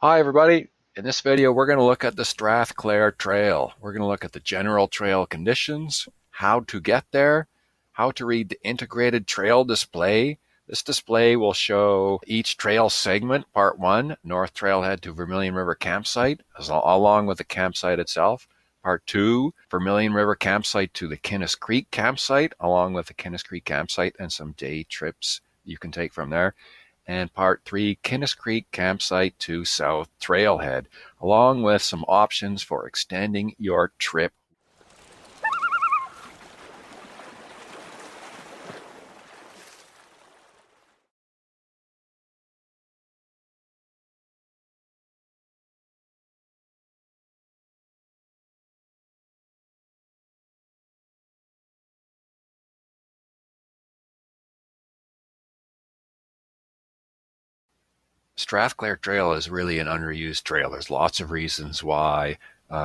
Hi everybody. In this video we're going to look at the Strathclair Trail. We're going to look at the general trail conditions, how to get there, how to read the integrated trail display. This display will show each trail segment, part 1, North Trailhead to Vermillion River campsite, along with the campsite itself. Part 2, Vermillion River campsite to the Kinnis Creek campsite, along with the Kinnis Creek campsite and some day trips you can take from there. And part 3, Kinnis Creek campsite to South Trailhead, along with some options for extending your trip. Strathclair Trail is really an underused trail. There's lots of reasons why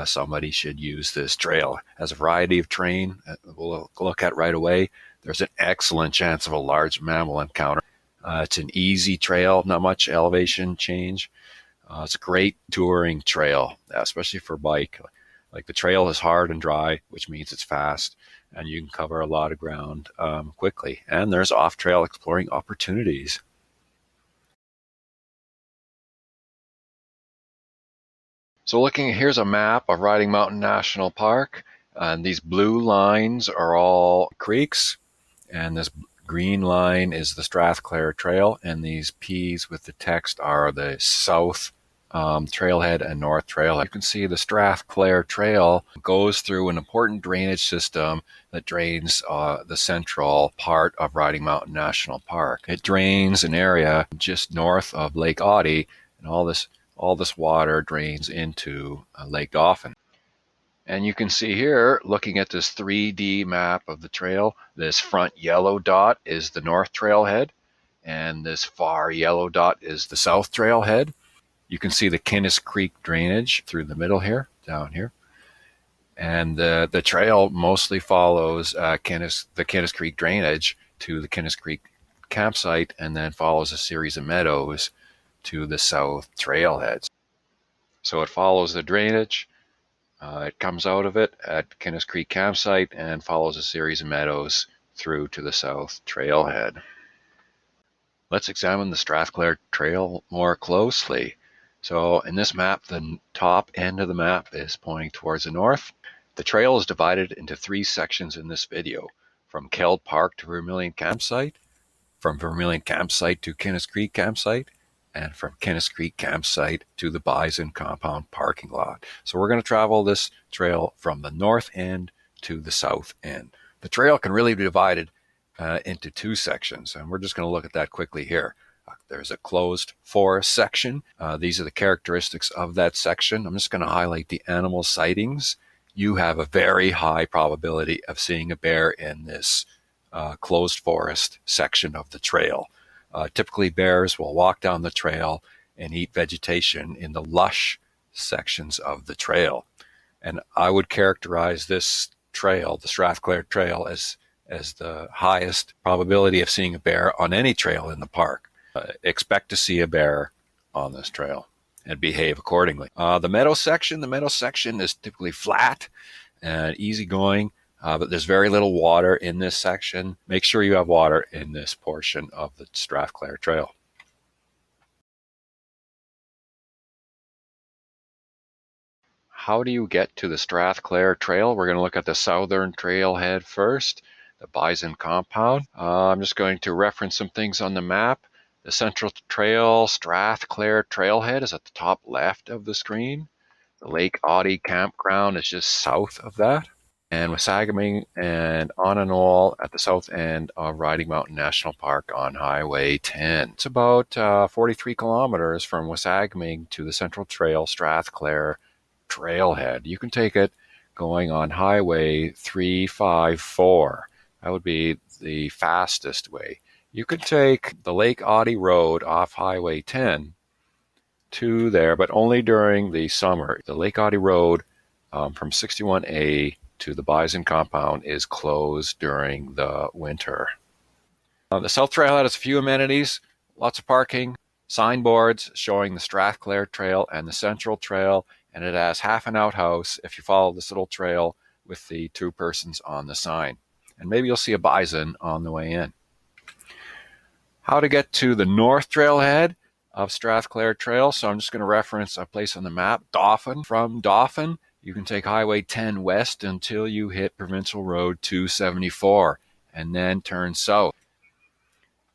somebody should use this trail. It has a variety of terrain we'll look at right away. There's an excellent chance of a large mammal encounter. It's an easy trail, not much elevation change. It's a great touring trail, especially for bike. Like the trail is hard and dry, which means it's fast, and you can cover a lot of ground quickly. And there's off-trail exploring opportunities. So here's a map of Riding Mountain National Park, and these blue lines are all creeks, and this green line is the Strathclair Trail, and these P's with the text are the South Trailhead and North Trailhead. You can see the Strathclair Trail goes through an important drainage system that drains the central part of Riding Mountain National Park. It drains an area just north of Lake Audy, and all this water drains into Lake Dauphin. And you can see here, looking at this 3D map of the trail, this front yellow dot is the North Trailhead, and this far yellow dot is the South Trailhead. You can see the Kinnis Creek drainage through the middle here, down here. And the trail mostly follows the Kinnis Creek drainage to the Kinnis Creek campsite, and then follows a series of meadows to the South Trailheads. So it follows the drainage. It comes out of it at Kinnis Creek campsite and follows a series of meadows through to the South Trailhead. Let's examine the Strathclair Trail more closely. So in this map, the top end of the map is pointing towards the north. The trail is divided into 3 sections in this video, from Keld Park to Vermillion campsite, from Vermillion campsite to Kinnis Creek campsite, and from Kinnis Creek campsite to the Bison Compound parking lot. So we're going to travel this trail from the north end to the south end. The trail can really be divided into 2 sections, and we're just going to look at that quickly here. There's a closed forest section. These are the characteristics of that section. I'm just going to highlight the animal sightings. You have a very high probability of seeing a bear in this closed forest section of the trail. Typically, bears will walk down the trail and eat vegetation in the lush sections of the trail. And I would characterize this trail, the Strathclair Trail, as the highest probability of seeing a bear on any trail in the park. Expect to see a bear on this trail and behave accordingly. The meadow section is typically flat and easygoing. But there's very little water in this section. Make sure you have water in this portion of the Strathclair Trail. How do you get to the Strathclair Trail? We're going to look at the southern trailhead first, the Bison Compound. I'm just going to reference some things on the map. The Central Trail Strathclair Trailhead is at the top left of the screen. The Lake Audy campground is just south of that. And Wasagaming and on a knoll at the south end of Riding Mountain National Park on Highway 10. It's about 43 kilometers from Wasagaming to the Central Trail Strathclair Trailhead. You can take it going on Highway 354. That would be the fastest way. You could take the Lake Audy Road off Highway 10 to there, but only during the summer. The Lake Audy Road from 61A to the Bison Compound is closed during the winter. The South Trailhead has a few amenities, lots of parking, signboards showing the Strathclair Trail and the Central Trail, and it has half an outhouse if you follow this little trail with the two persons on the sign. And maybe you'll see a bison on the way in. How to get to the north trailhead of Strathclair Trail. So I'm just going to reference a place on the map, Dauphin. From Dauphin, you can take Highway 10 west until you hit Provincial Road 274 and then turn south.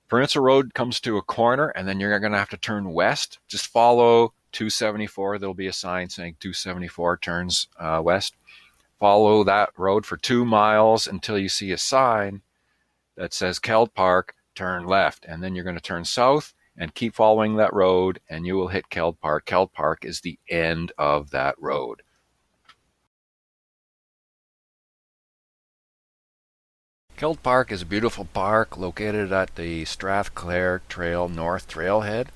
Provincial Road comes to a corner and then you're going to have to turn west. Just follow 274. There'll be a sign saying 274 turns west. Follow that road for 2 miles until you see a sign that says Keld Park, turn left. And then you're going to turn south and keep following that road and you will hit Keld Park. Keld Park is the end of that road. Keld Park is a beautiful park located at the Strathclair Trail North Trailhead.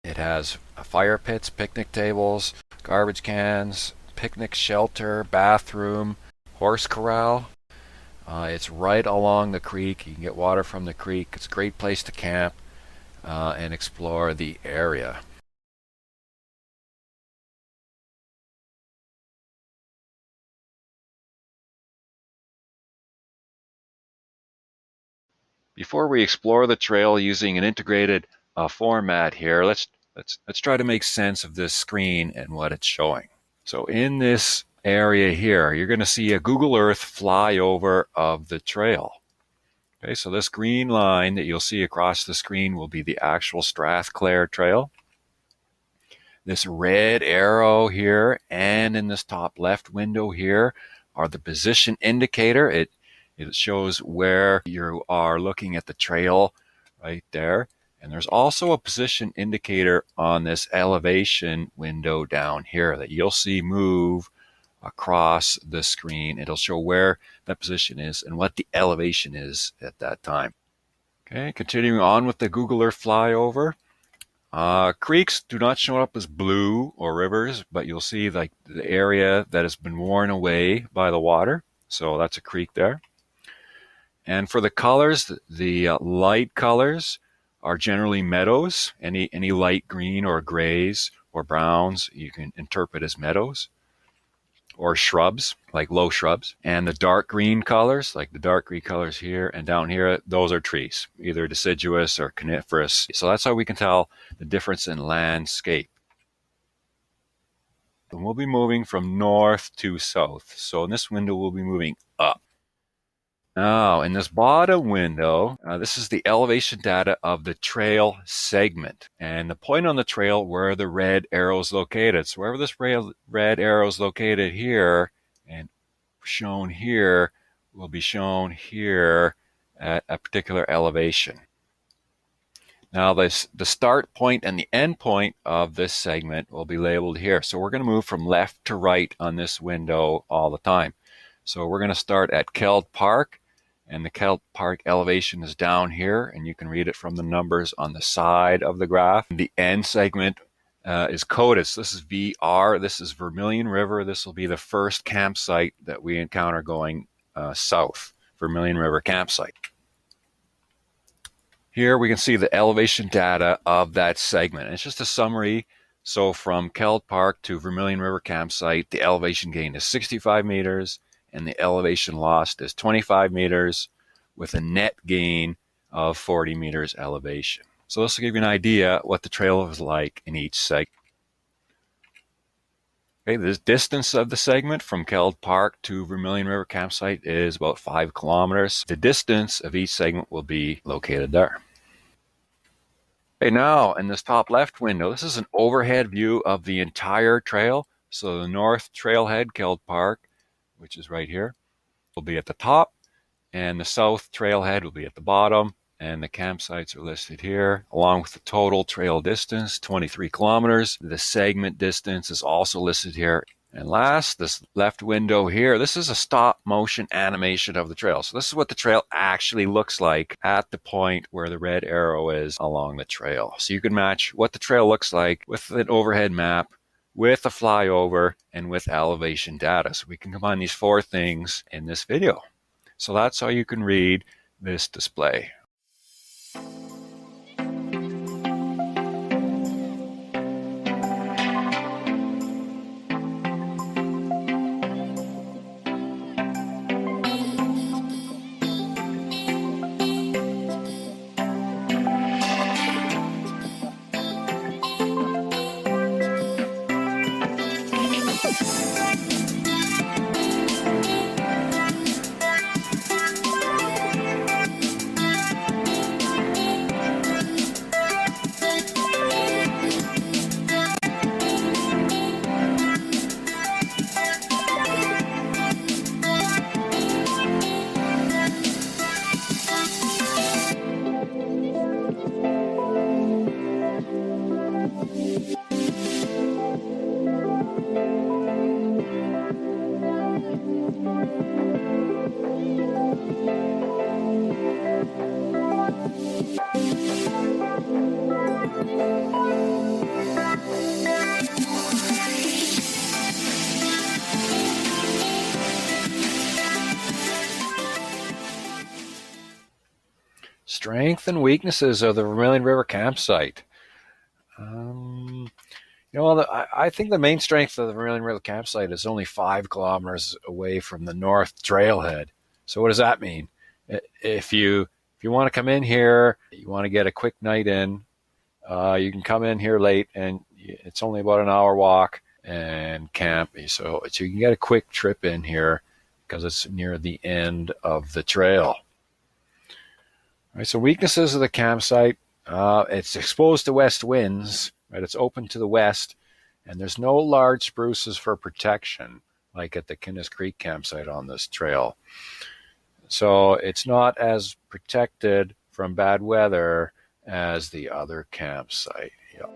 It has fire pits, picnic tables, garbage cans, picnic shelter, bathroom, horse corral. It's right along the creek. You can get water from the creek. It's a great place to camp and explore the area. Before we explore the trail using an integrated format here, let's try to make sense of this screen and what it's showing. So in this area here, you're going to see a Google Earth flyover of the trail. Okay, so this green line that you'll see across the screen will be the actual Strathclair Trail. This red arrow here and in this top left window here are the position indicator. It shows where you are looking at the trail right there. And there's also a position indicator on this elevation window down here that you'll see move across the screen. It'll show where that position is and what the elevation is at that time. Okay, continuing on with the Google Earth flyover. Creeks do not show up as blue or rivers, but you'll see like the area that has been worn away by the water. So that's a creek there. And for the colors, the light colors are generally meadows. Any light green or grays or browns you can interpret as meadows, or shrubs, like low shrubs. And the dark green colors, like the dark green colors here and down here, those are trees, either deciduous or coniferous. So that's how we can tell the difference in landscape. And we'll be moving from north to south. So in this window, we'll be moving up. Now, in this bottom window, this is the elevation data of the trail segment. And the point on the trail where the red arrow is located. So wherever this red arrow is located here and shown here will be shown here at a particular elevation. Now, the start point and the end point of this segment will be labeled here. So we're going to move from left to right on this window all the time. So we're going to start at Keld Park. And the Keld Park elevation is down here, and you can read it from the numbers on the side of the graph. The end segment is coded. So this is VR. This is Vermillion River. This will be the first campsite that we encounter going south, Vermillion River campsite. Here we can see the elevation data of that segment. It's just a summary. So from Keld Park to Vermillion River campsite, the elevation gain is 65 meters. And the elevation lost is 25 meters with a net gain of 40 meters elevation. So this will give you an idea what the trail is like in each segment. Okay, the distance of the segment from Keld Park to Vermillion River campsite is about 5 kilometers. The distance of each segment will be located there. Okay, now in this top left window, this is an overhead view of the entire trail. So the north trailhead, Keld Park, which is right here, will be at the top, and the south trailhead will be at the bottom, and the campsites are listed here, along with the total trail distance, 23 kilometers. The segment distance is also listed here. And last, this left window here, this is a stop motion animation of the trail. So this is what the trail actually looks like at the point where the red arrow is along the trail. So you can match what the trail looks like with an overhead map, with a flyover, and with elevation data. So we can combine these 4 things in this video. So that's how you can read this display. Strength and weaknesses of the Vermillion River campsite. I think the main strength of the Vermillion River campsite is only 5 kilometers away from the north trailhead. So what does that mean? If you want to come in here, you want to get a quick night in, you can come in here late, and it's only about an hour walk and camp. So you can get a quick trip in here because it's near the end of the trail. All right, so weaknesses of the campsite. It's exposed to west winds, right? It's open to the west, and there's no large spruces for protection like at the Kinnis Creek campsite on this trail. So it's not as protected from bad weather as the other campsite. Yep.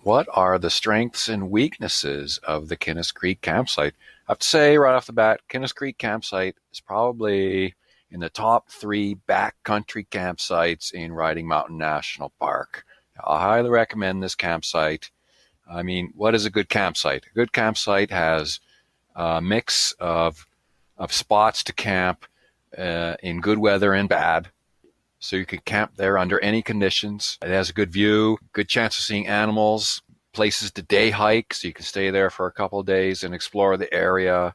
What are the strengths and weaknesses of the Kinnis Creek campsite? I have to say right off the bat, Kinnis Creek campsite is probably in the top 3 backcountry campsites in Riding Mountain National Park. I highly recommend this campsite. I mean, what is a good campsite? A good campsite has a mix of spots to camp in good weather and bad. So you can camp there under any conditions. It has a good view, good chance of seeing animals, places to day hike, so you can stay there for a couple of days and explore the area.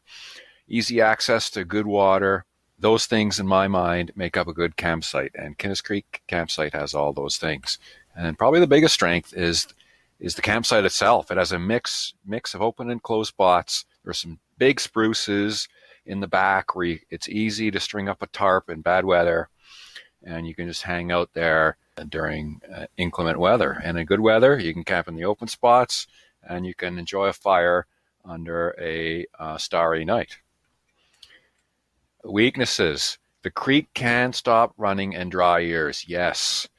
Easy access to good water. Those things, in my mind, make up a good campsite. And Kinnis Creek campsite has all those things. And probably the biggest strength is the campsite itself. It has a mix of open and closed spots. There's some big spruces in the back where it's easy to string up a tarp in bad weather. And you can just hang out there during inclement weather. And in good weather, you can camp in the open spots, and you can enjoy a fire under a starry night. Weaknesses. The creek can stop running in dry years. Yes.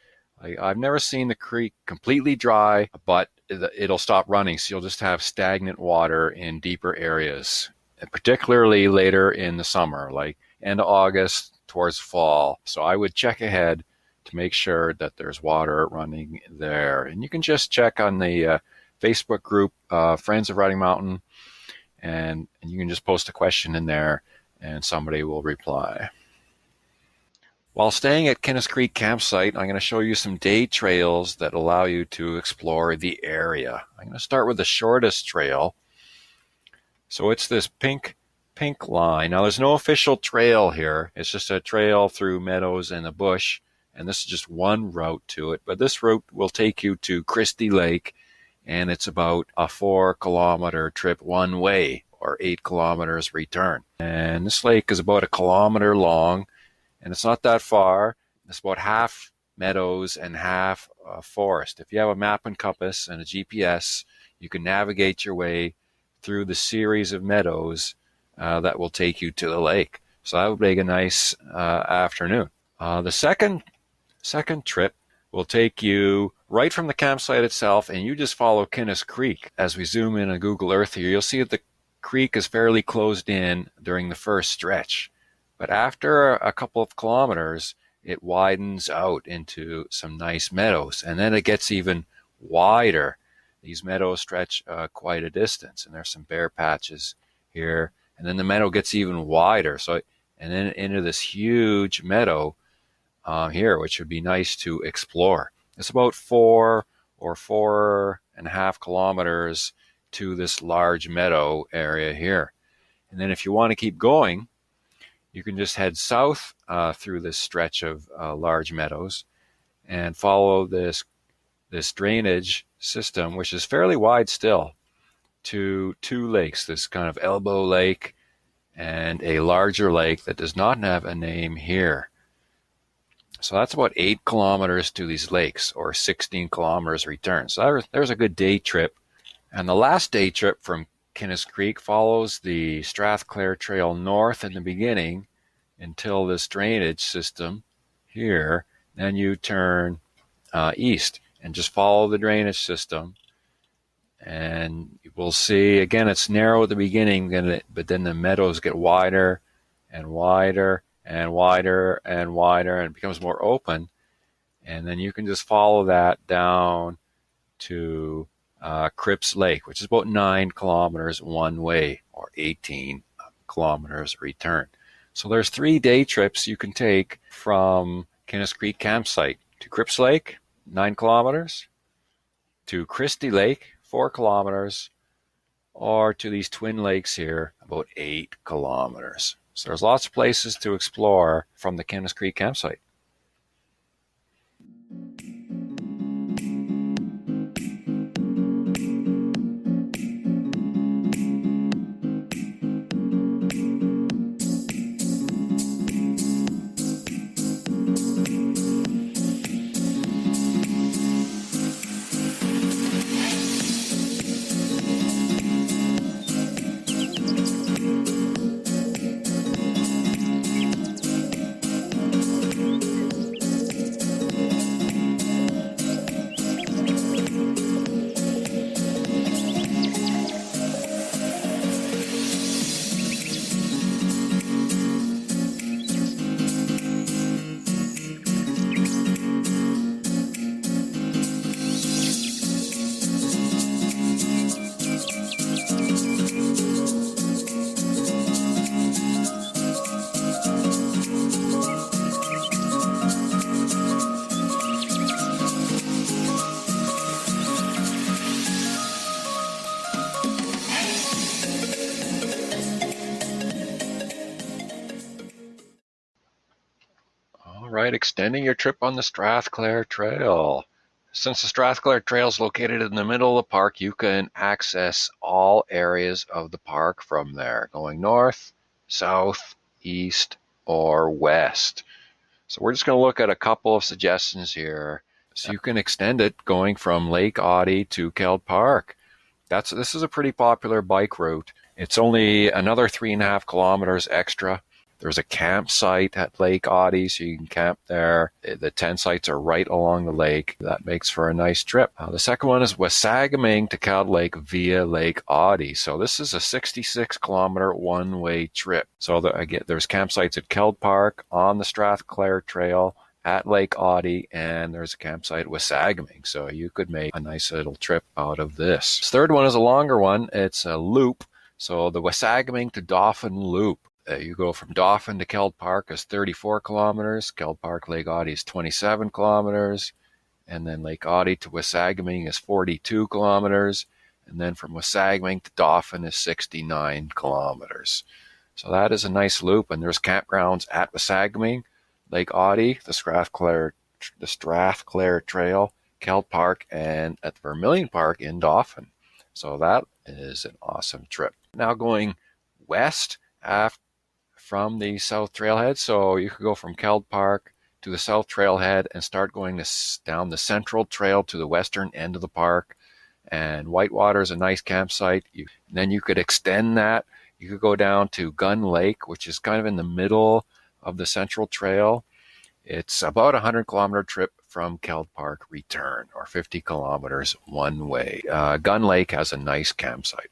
I've never seen the creek completely dry, but it'll stop running, so you'll just have stagnant water in deeper areas, and particularly later in the summer, like end of August, towards fall. So I would check ahead to make sure that there's water running there. And you can just check on the Facebook group, Friends of Riding Mountain, and you can just post a question in there and somebody will reply. While staying at Kinnis Creek campsite, I'm going to show you some day trails that allow you to explore the area. I'm going to start with the shortest trail. So it's this pink line. Now there's no official trail here. It's just a trail through meadows and a bush, and this is just one route to it. But this route will take you to Christie Lake, and it's about a 4-kilometer trip one way, or 8 kilometers return. And this lake is about 1 kilometer long, and it's not that far. It's about half meadows and half forest. If you have a map and compass and a GPS, you can navigate your way through the series of meadows that will take you to the lake. So that would make a nice afternoon. The second trip will take you right from the campsite itself, and you just follow Kinnis Creek. As we zoom in on Google Earth here, you'll see that the creek is fairly closed in during the first stretch. But after a couple of kilometers, it widens out into some nice meadows, and then it gets even wider. These meadows stretch quite a distance, and there's some bare patches here, and then the meadow gets even wider. So, and then into this huge meadow here, which would be nice to explore. It's about 4 or 4.5 kilometers to this large meadow area here. And then if you want to keep going, you can just head south through this stretch of large meadows and follow this drainage system, which is fairly wide still, to 2 lakes, this kind of elbow lake and a larger lake that does not have a name here. So that's about 8 kilometers to these lakes, or 16 kilometers return. So there's a good day trip. And the last day trip from Kinnis Creek follows the Strathclair Trail north in the beginning until this drainage system here. Then you turn east and just follow the drainage system. And we'll see, again, it's narrow at the beginning, but then the meadows get wider and wider and wider and wider, and it becomes more open. And then you can just follow that down to Cripps Lake, which is about 9 kilometers one way, or 18 kilometers return. So there's 3 day trips you can take from Kinnis Creek campsite to Cripps Lake, 9 kilometers, to Christie Lake, 4 kilometers, or to these twin lakes here, about 8 kilometers. So there's lots of places to explore from the Kinnis Creek campsite. Right, extending your trip on the Strathclair Trail. Since the Strathclair Trail is located in the middle of the park, you can access all areas of the park from there, going north, south, east, or west. So we're just going to look at a couple of suggestions here. So you can extend it going from Lake Audy to Keld Park. This is a pretty popular bike route. It's only another 3.5 kilometers extra. There's a campsite at Lake Audy, so you can camp there. The tent sites are right along the lake. That makes for a nice trip. The second one is Wasagaming to Keld Lake via Lake Audy. So this is a 66-kilometer one-way trip. So there's campsites at Keld Park, on the Strathclair Trail, at Lake Audy, and there's a campsite with Sagaming. So you could make a nice little trip out of this. This third one is a longer one. It's a loop. So the Wasagaming to Dauphin Loop. You go from Dauphin to Keld Park is 34 kilometers. Keld Park, Lake Audy is 27 kilometers. And then Lake Audy to Wasagaming is 42 kilometers. And then from Wasagaming to Dauphin is 69 kilometers. So that is a nice loop. And there's campgrounds at Wasagaming, Lake Audy, the Strathclair Trail, Keld Park, and at the Vermillion Park in Dauphin. So that is an awesome trip. Now going west from the South Trailhead, so you could go from Keld Park to the South Trailhead and start going down the Central Trail to the western end of the park. And Whitewater is a nice campsite. Then you could extend that. You could go down to Gun Lake, which is kind of in the middle of the Central Trail. It's about a 100-kilometer trip from Keld Park return, or 50 kilometers one way. Gun Lake has a nice campsite.